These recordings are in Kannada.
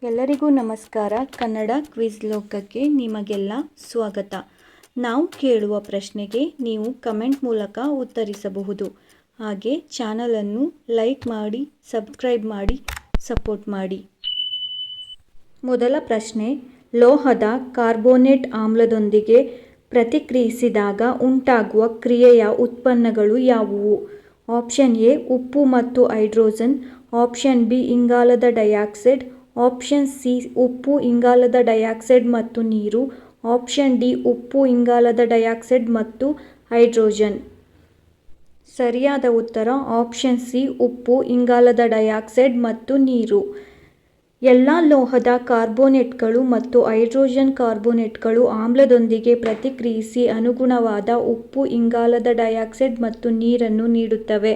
ಎಲ್ಲರಿಗೂ ನಮಸ್ಕಾರ. ಕನ್ನಡ ಕ್ವಿಜ್ ಲೋಕಕ್ಕೆ ನಿಮಗೆಲ್ಲ ಸ್ವಾಗತ. ನಾವು ಕೇಳುವ ಪ್ರಶ್ನೆಗೆ ನೀವು ಕಮೆಂಟ್ ಮೂಲಕ ಉತ್ತರಿಸಬಹುದು. ಹಾಗೆ ಚಾನಲನ್ನು ಲೈಕ್ ಮಾಡಿ, ಸಬ್ಸ್ಕ್ರೈಬ್ ಮಾಡಿ, ಸಪೋರ್ಟ್ ಮಾಡಿ. ಮೊದಲ ಪ್ರಶ್ನೆ, ಲೋಹದ ಕಾರ್ಬೋನೇಟ್ ಆಮ್ಲದೊಂದಿಗೆ ಪ್ರತಿಕ್ರಿಯಿಸಿದಾಗ ಉಂಟಾಗುವ ಕ್ರಿಯೆಯ ಉತ್ಪನ್ನಗಳು ಯಾವುವು? ಆಪ್ಷನ್ ಎ ಉಪ್ಪು ಮತ್ತು ಹೈಡ್ರೋಜನ್, ಆಪ್ಷನ್ ಬಿ ಇಂಗಾಲದ ಡೈಆಕ್ಸೈಡ್, ಆಪ್ಷನ್ ಸಿ ಉಪ್ಪು, ಇಂಗಾಲದ ಡೈಆಕ್ಸೈಡ್ ಮತ್ತು ನೀರು, ಆಪ್ಷನ್ ಡಿ ಉಪ್ಪು, ಇಂಗಾಲದ ಡೈಆಕ್ಸೈಡ್ ಮತ್ತು ಹೈಡ್ರೋಜನ್. ಸರಿಯಾದ ಉತ್ತರ ಆಪ್ಷನ್ ಸಿ ಉಪ್ಪು, ಇಂಗಾಲದ ಡೈಆಕ್ಸೈಡ್ ಮತ್ತು ನೀರು. ಎಲ್ಲ ಲೋಹದ ಕಾರ್ಬೋನೇಟ್ಗಳು ಮತ್ತು ಹೈಡ್ರೋಜನ್ ಕಾರ್ಬೋನೇಟ್ಗಳು ಆಮ್ಲದೊಂದಿಗೆ ಪ್ರತಿಕ್ರಿಯಿಸಿ ಅನುಗುಣವಾದ ಉಪ್ಪು, ಇಂಗಾಲದ ಡೈಆಕ್ಸೈಡ್ ಮತ್ತು ನೀರನ್ನು ನೀಡುತ್ತವೆ.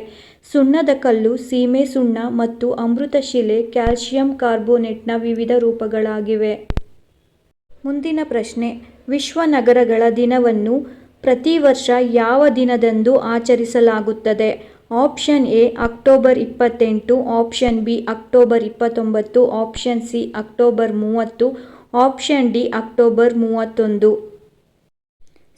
ಸುಣ್ಣದ ಕಲ್ಲು, ಸೀಮೆ ಸುಣ್ಣ ಮತ್ತು ಅಮೃತಶಿಲೆ ಕ್ಯಾಲ್ಸಿಯಂ ಕಾರ್ಬೋನೇಟ್ನ ವಿವಿಧ ರೂಪಗಳಾಗಿವೆ. ಮುಂದಿನ ಪ್ರಶ್ನೆ, ವಿಶ್ವ ನಗರಗಳ ದಿನವನ್ನು ಪ್ರತಿ ವರ್ಷ ಯಾವ ದಿನದಂದು ಆಚರಿಸಲಾಗುತ್ತದೆ? Option A October 28, option B October 29, option C October 30, option D October 31.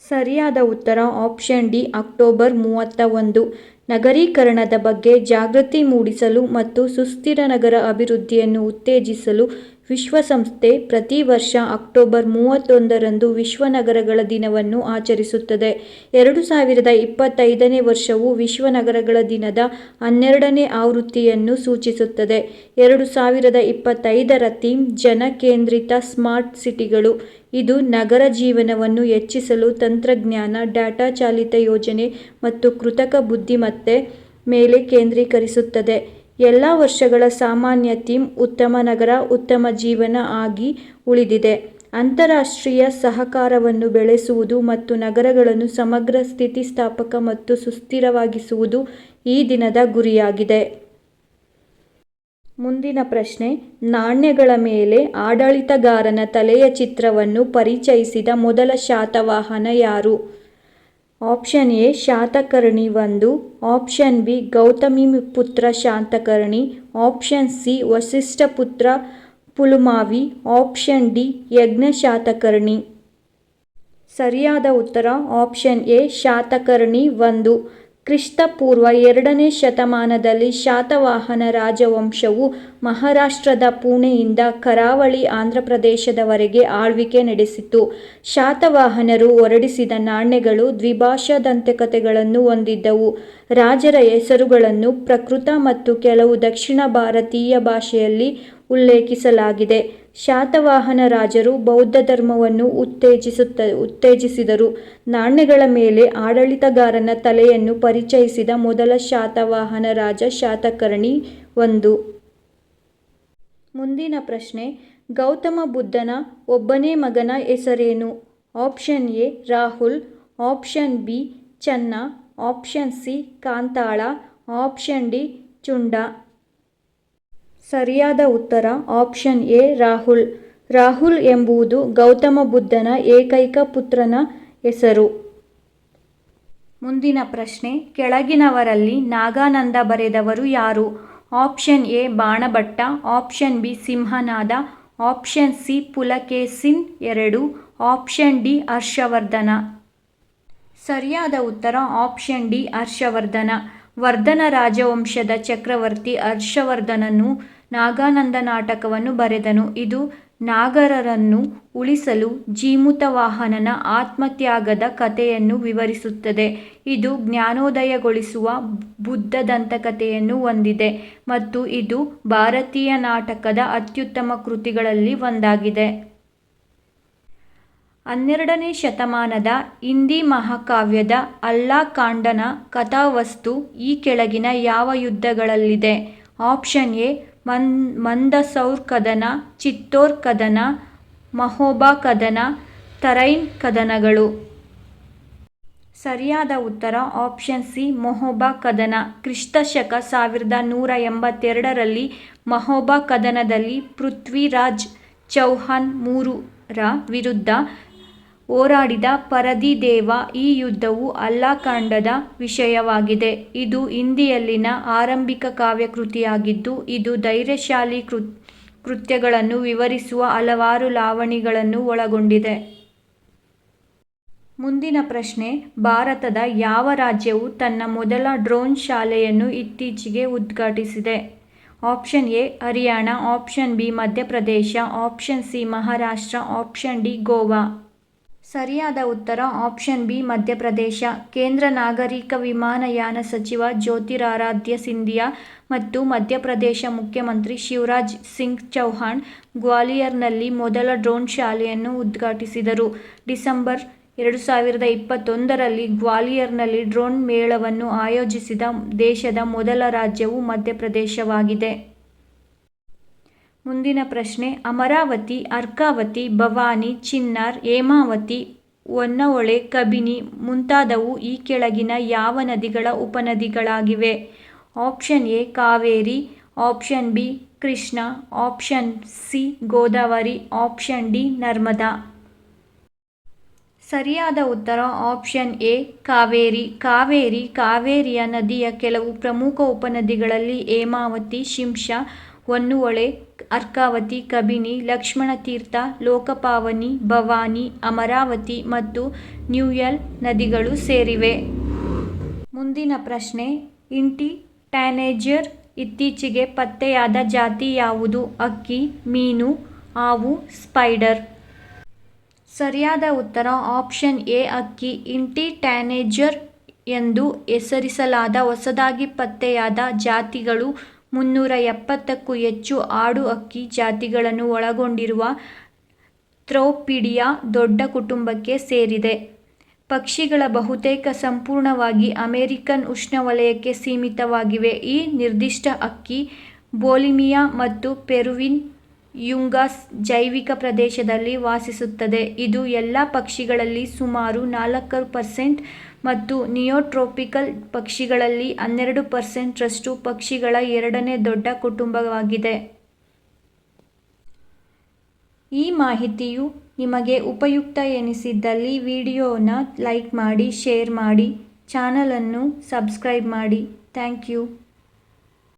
ಸರಿಯಾದ ಉತ್ತರ ಆಪ್ಷನ್ ಡಿ ಅಕ್ಟೋಬರ್ 31. ನಗರೀಕರಣದ ಬಗ್ಗೆ ಜಾಗೃತಿ ಮೂಡಿಸಲು ಮತ್ತು ಸುಸ್ಥಿರ ನಗರ ಅಭಿವೃದ್ಧಿಯನ್ನು ಉತ್ತೇಜಿಸಲು ವಿಶ್ವಸಂಸ್ಥೆ ಪ್ರತಿ ವರ್ಷ ಅಕ್ಟೋಬರ್ 31ರಂದು ವಿಶ್ವ ನಗರಗಳ ದಿನವನ್ನು ಆಚರಿಸುತ್ತದೆ. 2025ನೇ ವರ್ಷವು ವಿಶ್ವ ನಗರಗಳ ದಿನದ 12ನೇ ಆವೃತ್ತಿಯನ್ನು ಸೂಚಿಸುತ್ತದೆ. 2025ರ ಥೀಮ್ ಜನ ಕೇಂದ್ರಿತ ಸ್ಮಾರ್ಟ್ ಸಿಟಿಗಳು. ಇದು ನಗರ ಜೀವನವನ್ನು ಹೆಚ್ಚಿಸಲು ತಂತ್ರಜ್ಞಾನ, ಡಾಟಾ ಚಾಲಿತ ಯೋಜನೆ ಮತ್ತು ಕೃತಕ ಬುದ್ಧಿಮತ್ತೆ ಮೇಲೆ ಕೇಂದ್ರೀಕರಿಸುತ್ತದೆ. ಎಲ್ಲ ವರ್ಷಗಳ ಸಾಮಾನ್ಯ ಥೀಮ್ ಉತ್ತಮ ನಗರ, ಉತ್ತಮ ಜೀವನ ಆಗಿ ಉಳಿದಿದೆ. ಅಂತಾರಾಷ್ಟ್ರೀಯ ಸಹಕಾರವನ್ನು ಬೆಳೆಸುವುದು ಮತ್ತು ನಗರಗಳನ್ನು ಸಮಗ್ರ, ಸ್ಥಿತಿಸ್ಥಾಪಕ ಮತ್ತು ಸುಸ್ಥಿರವಾಗಿಸುವುದು ಈ ದಿನದ ಗುರಿಯಾಗಿದೆ. ಮುಂದಿನ ಪ್ರಶ್ನೆ, ನಾಣ್ಯಗಳ ಮೇಲೆ ಆಡಳಿತಗಾರನ ತಲೆಯ ಚಿತ್ರವನ್ನು ಪರಿಚಯಿಸಿದ ಮೊದಲ ಶಾತವಾಹನ ಯಾರು? Option A Satakarni 1, option B Gautamiputra Satakarni, option C Vasishthaputra Pulamavi, option D Yajna Satakarni. ಸರಿಯಾದ ಉತ್ತರ ಆಪ್ಷನ್ ಎ ಶಾತಕರ್ಣಿ 1. ಕ್ರಿಸ್ತ ಪೂರ್ವ 2ನೇ ಶತಮಾನದಲ್ಲಿ ಶಾತವಾಹನ ರಾಜವಂಶವು ಮಹಾರಾಷ್ಟ್ರದ ಪುಣೆಯಿಂದ ಕರಾವಳಿ ಆಂಧ್ರಪ್ರದೇಶದವರೆಗೆ ಆಳ್ವಿಕೆ ನಡೆಸಿತು. ಶಾತವಾಹನರು ಹೊರಡಿಸಿದ ನಾಣ್ಯಗಳು ದ್ವಿಭಾಷಾ ದಂತಕಥೆಗಳನ್ನು ಹೊಂದಿದ್ದವು. ರಾಜರ ಹೆಸರುಗಳನ್ನು ಪ್ರಾಕೃತ ಮತ್ತು ಕೆಲವು ದಕ್ಷಿಣ ಭಾರತೀಯ ಭಾಷೆಯಲ್ಲಿ ಉಲ್ಲೇಖಿಸಲಾಗಿದೆ. ಶಾತವಾಹನ ರಾಜರು ಬೌದ್ಧ ಧರ್ಮವನ್ನು ಉತ್ತೇಜಿಸಿದರು. ನಾಣ್ಯಗಳ ಮೇಲೆ ಆಡಳಿತಗಾರನ ತಲೆಯನ್ನು ಪರಿಚಯಿಸಿದ ಮೊದಲ ಶಾತವಾಹನ ರಾಜ ಶಾತಕರ್ಣಿ 1. ಮುಂದಿನ ಪ್ರಶ್ನೆ, ಗೌತಮ ಬುದ್ಧನ ಒಬ್ಬನೇ ಮಗನ ಹೆಸರೇನು? Option A Rahul, option B Channa, option C Kanthala, option D Chunda. ಸರಿಯಾದ ಉತ್ತರ ಆಪ್ಷನ್ ಎ ರಾಹುಲ್. ರಾಹುಲ್ ಎಂಬುದು ಗೌತಮ ಬುದ್ಧನ ಏಕೈಕ ಪುತ್ರನ ಹೆಸರು. ಮುಂದಿನ ಪ್ರಶ್ನೆ, ಕೆಳಗಿನವರಲ್ಲಿ ನಾಗಾನಂದ ಬರೆದವರು ಯಾರು? Option A Banabhatta, option B Simhanada, option C Pulakeshin II, option D Harshavardhana. ಸರಿಯಾದ ಉತ್ತರ ಆಪ್ಷನ್ ಡಿ ಹರ್ಷವರ್ಧನ. ವರ್ಧನ ರಾಜವಂಶದ ಚಕ್ರವರ್ತಿ ಹರ್ಷವರ್ಧನನು ನಾಗಾನಂದ ನಾಟಕವನ್ನು ಬರೆದನು. ಇದು ನಾಗರರನ್ನು ಉಳಿಸಲು ಜೀಮೂತವಾಹನನ ಆತ್ಮತ್ಯಾಗದ ಕಥೆಯನ್ನು ವಿವರಿಸುತ್ತದೆ. ಇದು ಜ್ಞಾನೋದಯಗೊಳಿಸುವ ಬುದ್ಧ ದಂತಕಥೆಯನ್ನು ಹೊಂದಿದೆ ಮತ್ತು ಇದು ಭಾರತೀಯ ನಾಟಕದ ಅತ್ಯುತ್ತಮ ಕೃತಿಗಳಲ್ಲಿ ಒಂದಾಗಿದೆ. 12ನೇ ಶತಮಾನದ ಹಿಂದಿ ಮಹಾಕಾವ್ಯದ ಅಲ್ಲಾ ಕಾಂಡನ ಕಥಾವಸ್ತು ಈ ಕೆಳಗಿನ ಯಾವ ಯುದ್ಧಗಳಲ್ಲಿದೆ? ಆಪ್ಷನ್ ಎ ಮಂದಸೌರ್ ಕದನ, ಚಿತ್ತೋರ್ ಕದನ, ಮಹೋಬಾ ಕದನ, ತರೈನ್ ಕದನಗಳು. ಸರಿಯಾದ ಉತ್ತರ ಆಪ್ಷನ್ ಸಿ ಮಹೋಬಾ ಕದನ. ಕ್ರಿಸ್ತ ಶಕ 1182ರಲ್ಲಿ ಮಹೋಬಾ ಕದನದಲ್ಲಿ ಪೃಥ್ವಿರಾಜ್ ಚೌಹಾಣ್ IIIರ ವಿರುದ್ಧ ಹೋರಾಡಿದ ಪರಧಿದೇವ. ಈ ಯುದ್ಧವು ಅಲ್ಲಾಕಾಂಡದ ವಿಷಯವಾಗಿದೆ. ಇದು ಹಿಂದಿಯಲ್ಲಿನ ಆರಂಭಿಕ ಕಾವ್ಯಕೃತಿಯಾಗಿದ್ದು ಇದು ಧೈರ್ಯಶಾಲಿ ಕೃತ್ಯಗಳನ್ನು ವಿವರಿಸುವ ಹಲವಾರು ಲಾವಣಿಗಳನ್ನು ಒಳಗೊಂಡಿದೆ. ಮುಂದಿನ ಪ್ರಶ್ನೆ, ಭಾರತದ ಯಾವ ರಾಜ್ಯವು ತನ್ನ ಮೊದಲ ಡ್ರೋನ್ ಶಾಲೆಯನ್ನು ಇತ್ತೀಚೆಗೆ ಉದ್ಘಾಟಿಸಿದೆ? Option A Haryana, option B Madhya Pradesh, option C Maharashtra, option D Goa. ಸರಿಯಾದ ಉತ್ತರ ಆಪ್ಷನ್ ಬಿ ಮಧ್ಯಪ್ರದೇಶ. ಕೇಂದ್ರ ನಾಗರಿಕ ವಿಮಾನಯಾನ ಸಚಿವ ಜ್ಯೋತಿರಾದಿತ್ಯ ಸಿಂಧಿಯಾ ಮತ್ತು ಮಧ್ಯಪ್ರದೇಶ ಮುಖ್ಯಮಂತ್ರಿ ಶಿವರಾಜ್ ಸಿಂಗ್ ಚೌಹಾಣ್ ಗ್ವಾಲಿಯರ್ನಲ್ಲಿ ಮೊದಲ ಡ್ರೋನ್ ಶಾಲೆಯನ್ನು ಉದ್ಘಾಟಿಸಿದರು. ಡಿಸೆಂಬರ್ 2021ರಲ್ಲಿ ಗ್ವಾಲಿಯರ್ನಲ್ಲಿ ಡ್ರೋನ್ ಮೇಳವನ್ನು ಆಯೋಜಿಸಿದ ದೇಶದ ಮೊದಲ ರಾಜ್ಯವು ಮಧ್ಯಪ್ರದೇಶವಾಗಿದೆ. ಮುಂದಿನ ಪ್ರಶ್ನೆ, ಅಮರಾವತಿ, ಅರ್ಕಾವತಿ, ಭವಾನಿ, ಚಿನ್ನಾರ್, ಹೇಮಾವತಿ, ಹೊನ್ನಹೊಳೆ, ಕಬಿನಿ ಮುಂತಾದವು ಈ ಕೆಳಗಿನ ಯಾವ ನದಿಗಳ ಉಪನದಿಗಳಾಗಿವೆ? Option A Kaveri, option B Krishna, option C Godavari, option D Narmada. ಸರಿಯಾದ ಉತ್ತರ ಆಪ್ಷನ್ ಎ ಕಾವೇರಿ. ಕಾವೇರಿಯ ನದಿಯ ಕೆಲವು ಪ್ರಮುಖ ಉಪನದಿಗಳಲ್ಲಿ ಹೇಮಾವತಿ, ಶಿಂಷಾ, ಹೊನ್ನಹೊಳೆ, ಅರ್ಕಾವತಿ, ಕಬಿನಿ, ಲಕ್ಷ್ಮಣತೀರ್ಥ, ಲೋಕಪಾವನಿ, ಭವಾನಿ, ಅಮರಾವತಿ ಮತ್ತು ನ್ಯೂಯಲ್ ನದಿಗಳು ಸೇರಿವೆ. ಮುಂದಿನ ಪ್ರಶ್ನೆ, ಇಂಟಿ ಟ್ಯಾನೇಜರ್ ಇತ್ತೀಚೆಗೆ ಪತ್ತೆಯಾದ ಜಾತಿ ಯಾವುದು? ಹಕ್ಕಿ, ಮೀನು, ಹಾವು, ಸ್ಪೈಡರ್. ಸರಿಯಾದ ಉತ್ತರ ಆಪ್ಷನ್ ಎ ಹಕ್ಕಿ. ಇಂಟಿ ಟ್ಯಾನೇಜರ್ ಎಂದು ಹೆಸರಿಸಲಾದ ಹೊಸದಾಗಿ ಪತ್ತೆಯಾದ ಜಾತಿಗಳು 370ಕ್ಕೂ ಹೆಚ್ಚು ಆಡು ಹಕ್ಕಿ ಜಾತಿಗಳನ್ನು ಒಳಗೊಂಡಿರುವ ಥ್ರೋಪಿಡಿಯಾ ದೊಡ್ಡ ಕುಟುಂಬಕ್ಕೆ ಸೇರಿದೆ. ಪಕ್ಷಿಗಳ ಬಹುತೇಕ ಸಂಪೂರ್ಣವಾಗಿ ಅಮೆರಿಕನ್ ಉಷ್ಣವಲಯಕ್ಕೆ ಸೀಮಿತವಾಗಿವೆ. ಈ ನಿರ್ದಿಷ್ಟ ಹಕ್ಕಿ ಬೊಲಿವಿಯಾ ಮತ್ತು ಪೆರುವಿನ ಯುಂಗಾಸ್ ಜೈವಿಕ ಪ್ರದೇಶದಲ್ಲಿ ವಾಸಿಸುತ್ತದೆ. ಇದು ಎಲ್ಲ ಪಕ್ಷಿಗಳಲ್ಲಿ ಸುಮಾರು 4% ಮತ್ತು ನಿಯೋಟ್ರೋಪಿಕಲ್ ಪಕ್ಷಿಗಳಲ್ಲಿ 12% ರಷ್ಟು ಪಕ್ಷಿಗಳ ಎರಡನೇ ದೊಡ್ಡ ಕುಟುಂಬವಾಗಿದೆ. ಈ ಮಾಹಿತಿಯು ನಿಮಗೆ ಉಪಯುಕ್ತ ಎನಿಸಿದ್ದಲ್ಲಿ ವಿಡಿಯೋನ ಲೈಕ್ ಮಾಡಿ, ಶೇರ್ ಮಾಡಿ, ಚಾನಲನ್ನು ಸಬ್ಸ್ಕ್ರೈಬ್ ಮಾಡಿ. Thank you.